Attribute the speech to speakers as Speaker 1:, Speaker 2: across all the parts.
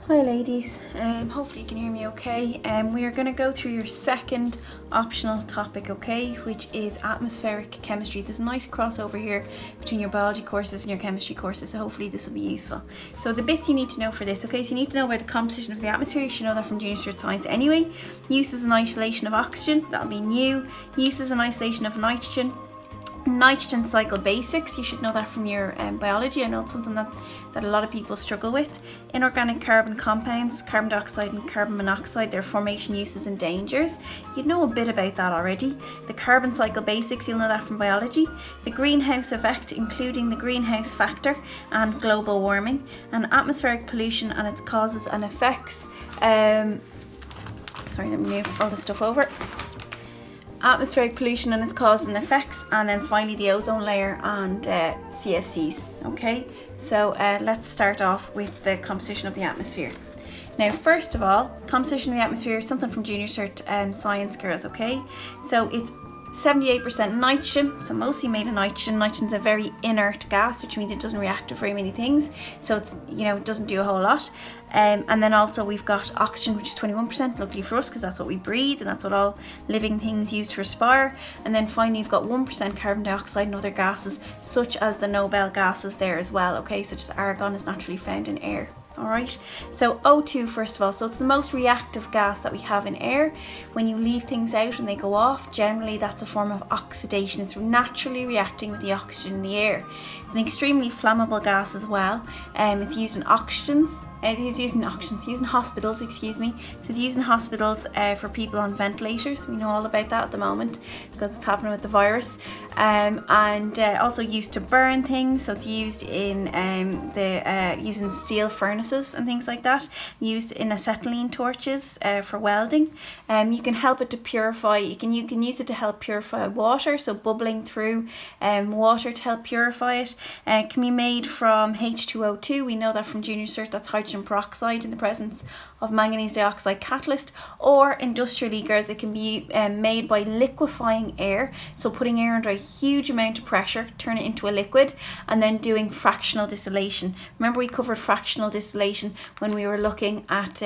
Speaker 1: Hi ladies, hopefully you can hear me okay. We are going to go through your second optional topic, okay, which is atmospheric chemistry. There's a nice crossover here between your biology courses and your chemistry courses, so hopefully this will be useful. So the bits you need to know for this, okay, so you need to know about the composition of the atmosphere. You should know that from junior cert science anyway. Uses and isolation of oxygen, that'll be new. Uses and isolation of nitrogen. Nitrogen cycle basics, you should know that from your biology. I know it's something that a lot of people struggle with. Inorganic carbon compounds, carbon dioxide and carbon monoxide, their formation, uses and dangers. You'd know a bit about that already. The carbon cycle basics, you'll know that from biology. The greenhouse effect, including the greenhouse factor and global warming. And atmospheric pollution and its causes and effects. Sorry, let me move all this stuff over. Atmospheric pollution and its causes and effects, and then finally the ozone layer and CFCs. Okay, so let's start off with the composition of the atmosphere. Now, first of all, composition of the atmosphere is something from junior cert science, girls. Okay, so it's 78% nitrogen, so mostly made of nitrogen. Nitrogen's a very inert gas, which means it doesn't react to very many things, so it's, it doesn't do a whole lot. And then also we've got oxygen, which is 21%, luckily for us, because that's what we breathe and that's what all living things use to respire. And then finally you've got 1% carbon dioxide and other gases, such as the Nobel gases there as well, okay, such as argon is naturally found in air. Alright, so O2 first of all, so it's the most reactive gas that we have in air. When you leave things out and they go off, generally that's a form of oxidation. It's naturally reacting with the oxygen in the air. It's an extremely flammable gas as well. It's used in It's used in hospitals, excuse me. So it's used in hospitals for people on ventilators. We know all about that at the moment because it's happening with the virus. And also used to burn things. So it's used in using steel furnaces and things like that. Used in acetylene torches for welding. You can help it to purify. You can use it to help purify water. So bubbling through water to help purify it. It can be made from H2O2. We know that from junior cert. That's hydrogen peroxide in the presence of manganese dioxide catalyst. Or industrially, girls, it can be made by liquefying air, so putting air under a huge amount of pressure, turn it into a liquid, and then doing fractional distillation. Remember we covered fractional distillation when we were looking at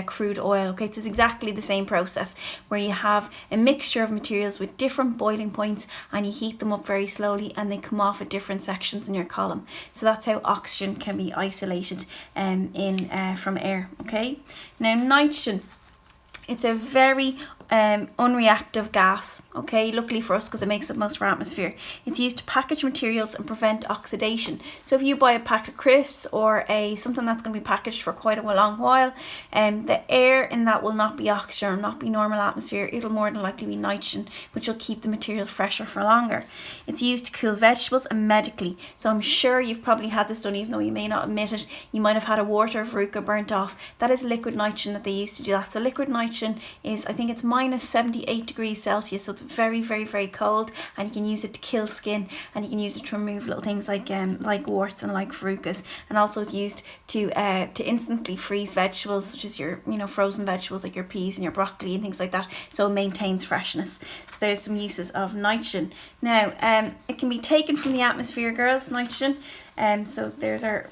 Speaker 1: crude oil. Okay, it's exactly the same process where you have a mixture of materials with different boiling points and you heat them up very slowly and they come off at different sections in your column. So that's how oxygen can be isolated from air. Okay, now nitrogen, it's a very unreactive gas, okay, luckily for us because it makes up most of our atmosphere. It's used to package materials and prevent oxidation. So if you buy a pack of crisps or something that's going to be packaged for quite a long while, the air in that will not be oxygen or not be normal atmosphere. It'll more than likely be nitrogen, which will keep the material fresher for longer. It's used to cool vegetables and medically. So I'm sure you've probably had this done, even though you may not admit it. You might have had a water verruca burnt off. That is liquid nitrogen that they used to do that. So liquid nitrogen is, I think it's minus 78 degrees Celsius, so it's very, very, very cold, and you can use it to kill skin, and you can use it to remove little things like warts and like verrucas, and also it's used to instantly freeze vegetables, such as your frozen vegetables like your peas and your broccoli and things like that, so it maintains freshness. So there's some uses of nitrogen. Now it can be taken from the atmosphere, girls, nitrogen. So there's our,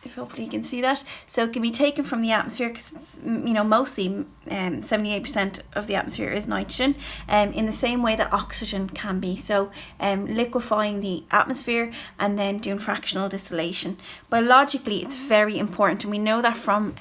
Speaker 1: if hopefully you can see that. So it can be taken from the atmosphere because it's, mostly 78% of the atmosphere is nitrogen, in the same way that oxygen can be. So liquefying the atmosphere and then doing fractional distillation. Biologically, it's very important, and we know that from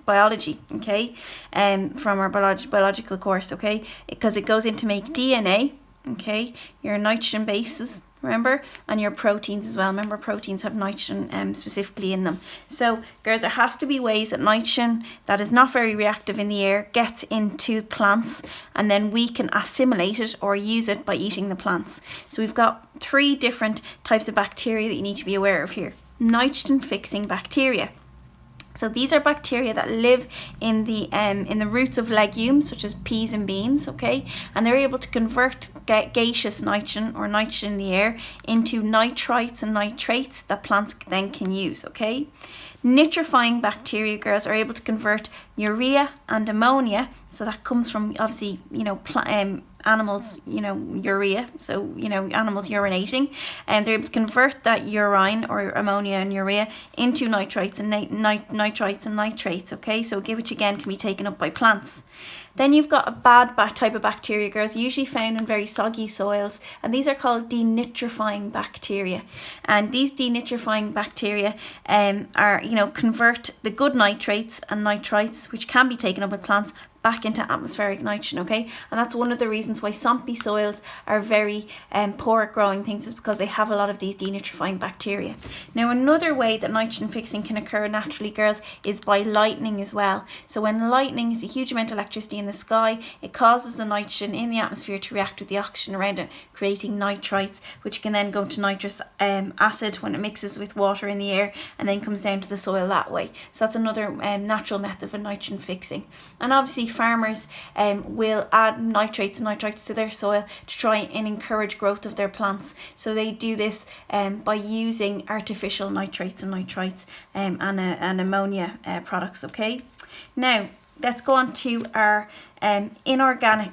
Speaker 1: biology, okay, from our biological course, okay, because it goes in to make DNA, okay, your nitrogen bases, remember, and your proteins as well. Remember, proteins have nitrogen specifically in them. So girls, there has to be ways that nitrogen that is not very reactive in the air gets into plants, and then we can assimilate it or use it by eating the plants. So we've got 3 different types of bacteria that you need to be aware of here. Nitrogen fixing bacteria. So these are bacteria that live in the roots of legumes such as peas and beans, okay, and they're able to convert gaseous nitrogen or nitrogen in the air into nitrites and nitrates that plants then can use, okay. Nitrifying bacteria, girls, are able to convert urea and ammonia, so that comes from obviously animals, urea, so, animals urinating, and they're able to convert that urine or ammonia and urea into nitrites and nitrites and nitrates, okay? So which again can be taken up by plants. Then you've got a bad type of bacteria, girls, usually found in very soggy soils, and these are called denitrifying bacteria. And these denitrifying bacteria convert the good nitrates and nitrites, which can be taken up by plants, back into atmospheric nitrogen, okay? And that's one of the reasons why swampy soils are very poor at growing things, is because they have a lot of these denitrifying bacteria. Now, another way that nitrogen fixing can occur naturally, girls, is by lightning as well. So when lightning is a huge amount of electricity in the sky, it causes the nitrogen in the atmosphere to react with the oxygen around it, creating nitrites, which can then go to nitrous acid when it mixes with water in the air and then comes down to the soil that way. So that's another natural method of nitrogen fixing. And obviously farmers will add nitrates and nitrites to their soil to try and encourage growth of their plants. So they do this by using artificial nitrates and nitrites and ammonia products, okay? Now, let's go on to our inorganic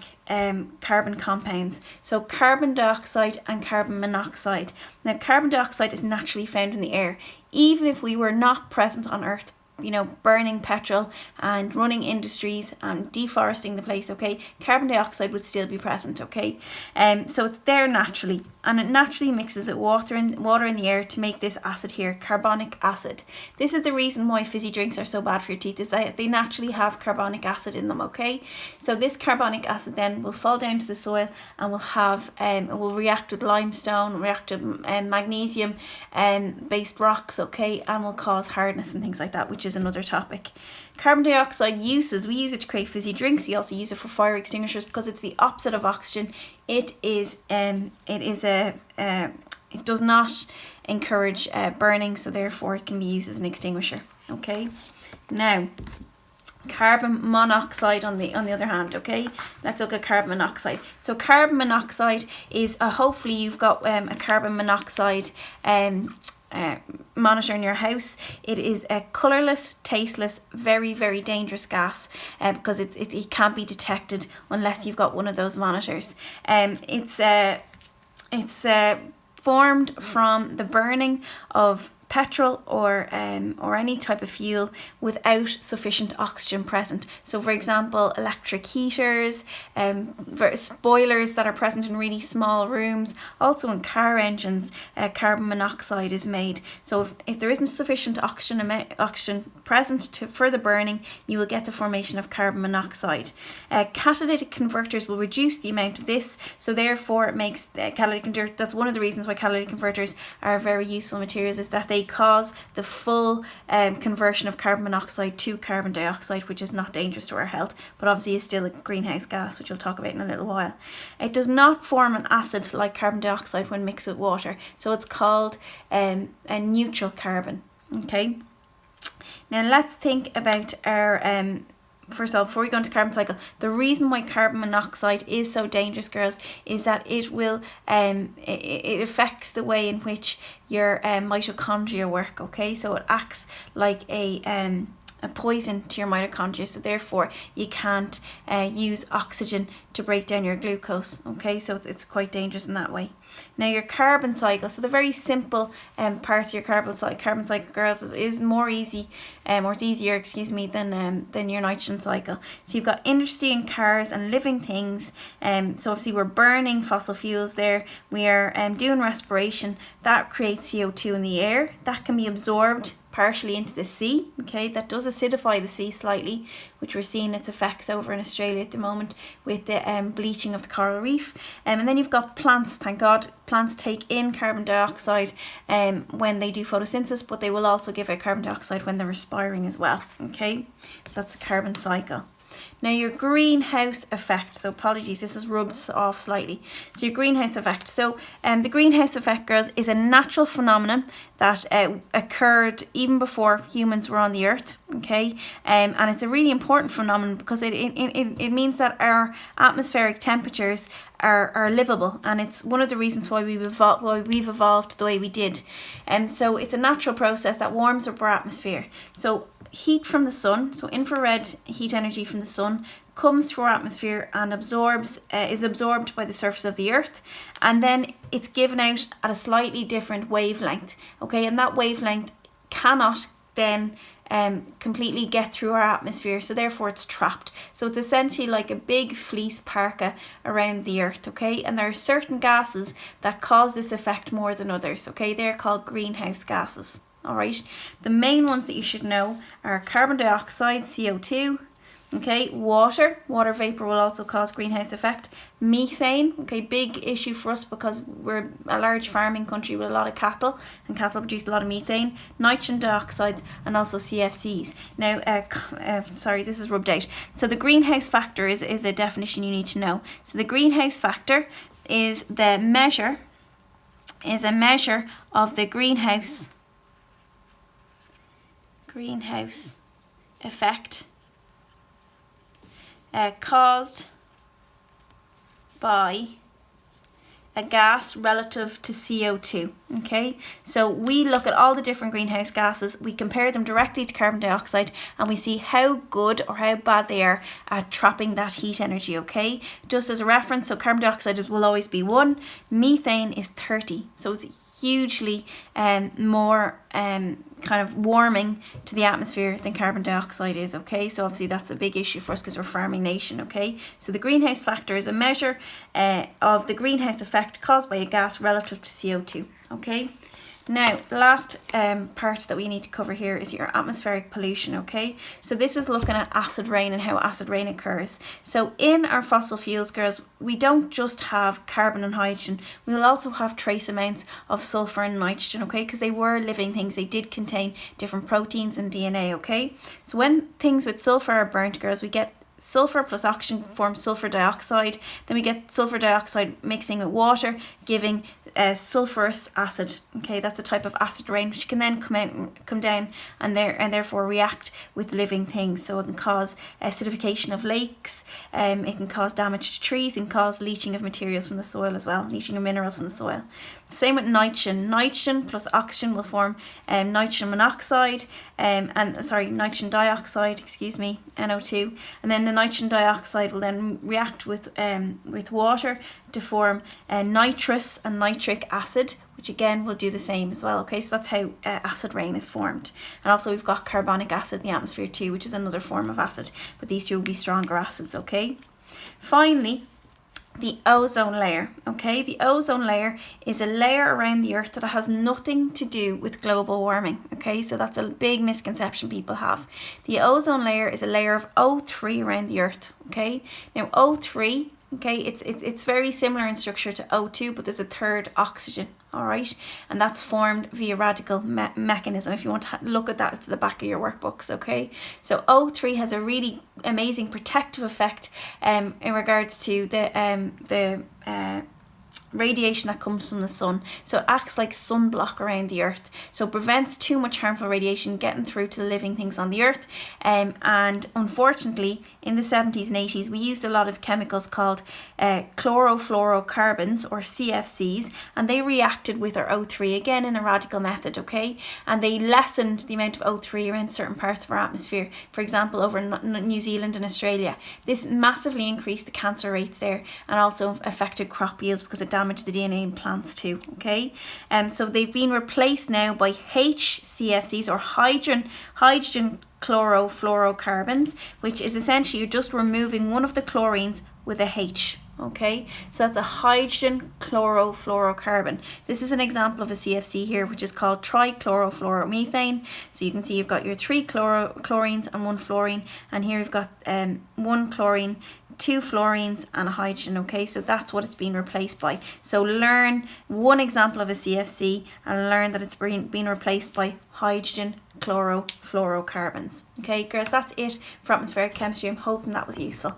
Speaker 1: carbon compounds. So carbon dioxide and carbon monoxide. Now, carbon dioxide is naturally found in the air. Even if we were not present on Earth, burning petrol and running industries and deforesting the place, okay, carbon dioxide would still be present, okay? So it's there naturally, and it naturally mixes with water in the air to make this acid here, carbonic acid. This is the reason why fizzy drinks are so bad for your teeth, is that they naturally have carbonic acid in them, okay? So this carbonic acid then will fall down to the soil and will have it will react with limestone, react with magnesium based rocks, okay, and will cause hardness and things like that, which is another topic. Carbon dioxide we use it to create fizzy drinks. We also use it for fire extinguishers because it's the opposite of oxygen. It does not encourage burning, so therefore it can be used as an extinguisher, okay? Now, carbon monoxide on the other hand, okay, let's look at carbon monoxide. So carbon monoxide is hopefully you've got a carbon monoxide monitor in your house. It is a colourless, tasteless, very, very dangerous gas because it can't be detected unless you've got one of those monitors. It's formed from the burning of petrol or any type of fuel without sufficient oxygen present. So for example, electric heaters, boilers that are present in really small rooms, also in car engines, carbon monoxide is made. So if there isn't sufficient oxygen present for the burning, you will get the formation of carbon monoxide. Catalytic converters will reduce the amount of this, so therefore it makes that's one of the reasons why catalytic converters are very useful materials, is that they cause the full conversion of carbon monoxide to carbon dioxide, which is not dangerous to our health, but obviously is still a greenhouse gas, which we'll talk about in a little while. It does not form an acid like carbon dioxide when mixed with water, so it's called a neutral carbon, okay? Now let's think about our first of all, before we go into carbon cycle, the reason why carbon monoxide is so dangerous, girls, is that it will it affects the way in which your mitochondria work, okay? So it acts like a poison to your mitochondria, so therefore you can't use oxygen to break down your glucose, okay? So it's quite dangerous in that way. Now your carbon cycle, so the very simple parts of your carbon cycle, girls, is more easy, or it's easier, excuse me, than your nitrogen cycle. So you've got industry and cars and living things. So obviously we're burning fossil fuels there. We are doing respiration. That creates CO2 in the air. That can be absorbed partially into the sea, okay? That does acidify the sea slightly, which we're seeing its effects over in Australia at the moment with the bleaching of the coral reef. And then you've got plants. Thank God plants take in carbon dioxide when they do photosynthesis, but they will also give out carbon dioxide when they're respiring as well, okay? So that's the carbon cycle. Now your greenhouse effect, so apologies, this is rubbed off slightly. So your greenhouse effect. So the greenhouse effect, girls, is a natural phenomenon that occurred even before humans were on the earth, okay? And it's a really important phenomenon because it means that our atmospheric temperatures are livable, and it's one of the reasons why we've evolved the way we did. So it's a natural process that warms up our atmosphere. So heat from the sun, so infrared heat energy from the sun, comes through our atmosphere and is absorbed by the surface of the earth, and then it's given out at a slightly different wavelength, okay, and that wavelength cannot then completely get through our atmosphere, so therefore it's trapped. So it's essentially like a big fleece parka around the earth, okay, and there are certain gases that cause this effect more than others, okay, they're called greenhouse gases. All right, the main ones that you should know are carbon dioxide, CO2, okay, water vapor will also cause greenhouse effect, methane, okay, big issue for us because we're a large farming country with a lot of cattle, and cattle produce a lot of methane, nitrogen dioxide, and also CFCs. Now, sorry, this is rubbed out. So the greenhouse factor is a definition you need to know. So the greenhouse factor is a measure of the greenhouse effect caused by a gas relative to CO2, okay? So we look at all the different greenhouse gases, we compare them directly to carbon dioxide, and we see how good or how bad they are at trapping that heat energy, okay? Just as a reference, so carbon dioxide will always be 1, methane is 30, so it's hugely more kind of warming to the atmosphere than carbon dioxide is, okay? So obviously that's a big issue for us because we're a farming nation, okay? So the greenhouse factor is a measure of the greenhouse effect caused by a gas relative to CO2, okay? Now, the last part that we need to cover here is your atmospheric pollution, okay? So this is looking at acid rain and how acid rain occurs. So in our fossil fuels, girls, we don't just have carbon and hydrogen, we will also have trace amounts of sulfur and nitrogen, okay? Because they were living things, they did contain different proteins and DNA, okay? So when things with sulfur are burnt, girls, we get sulfur plus oxygen forms sulfur dioxide, then we get sulfur dioxide mixing with water, giving sulfurous acid, okay? That's a type of acid rain which can then come down and therefore react with living things. So it can cause acidification of lakes, it can cause damage to trees, and cause leaching of materials from the soil as well, leaching of minerals from the soil. Same with nitrogen plus oxygen will form nitrogen monoxide, nitrogen dioxide, excuse me, NO2, and then the nitrogen dioxide will then react with water to form nitrous and nitric acid, which again will do the same as well, okay? So that's how acid rain is formed. And also we've got carbonic acid in the atmosphere too, which is another form of acid, but these two will be stronger acids, okay? Finally, the ozone layer, okay? The ozone layer is a layer around the earth that has nothing to do with global warming, okay? So that's a big misconception people have. The ozone layer is a layer of O3 around the earth, okay? Now O3, okay, it's very similar in structure to O2, but there's a third oxygen, all right? And that's formed via radical mechanism. If you want to look at that, it's at the back of your workbooks, okay? So O3 has a really amazing protective effect in regards to the radiation that comes from the sun. So it acts like sunblock around the earth, so it prevents too much harmful radiation getting through to the living things on the earth. And unfortunately in the 70s and 80s we used a lot of chemicals called chlorofluorocarbons, or CFCs, and they reacted with our O3 again in a radical method, okay? And they lessened the amount of O3 around certain parts of our atmosphere, for example over New Zealand and Australia. This massively increased the cancer rates there and also affected crop yields because it damaged the DNA in plants too, okay? So they've been replaced now by HCFCs, or hydrogen chlorofluorocarbons, which is essentially you're just removing one of the chlorines with a H, okay? So that's a hydrogen chlorofluorocarbon. This is an example of a CFC here, which is called trichlorofluoromethane. So you can see you've got your 3 chlorines and 1 fluorine, and here you've got 1 chlorine, 2 fluorines and a hydrogen, okay? So that's what it's been replaced by. So learn one example of a CFC and learn that it's been replaced by hydrogen chlorofluorocarbons. Okay, girls, that's it for atmospheric chemistry. I'm hoping that was useful.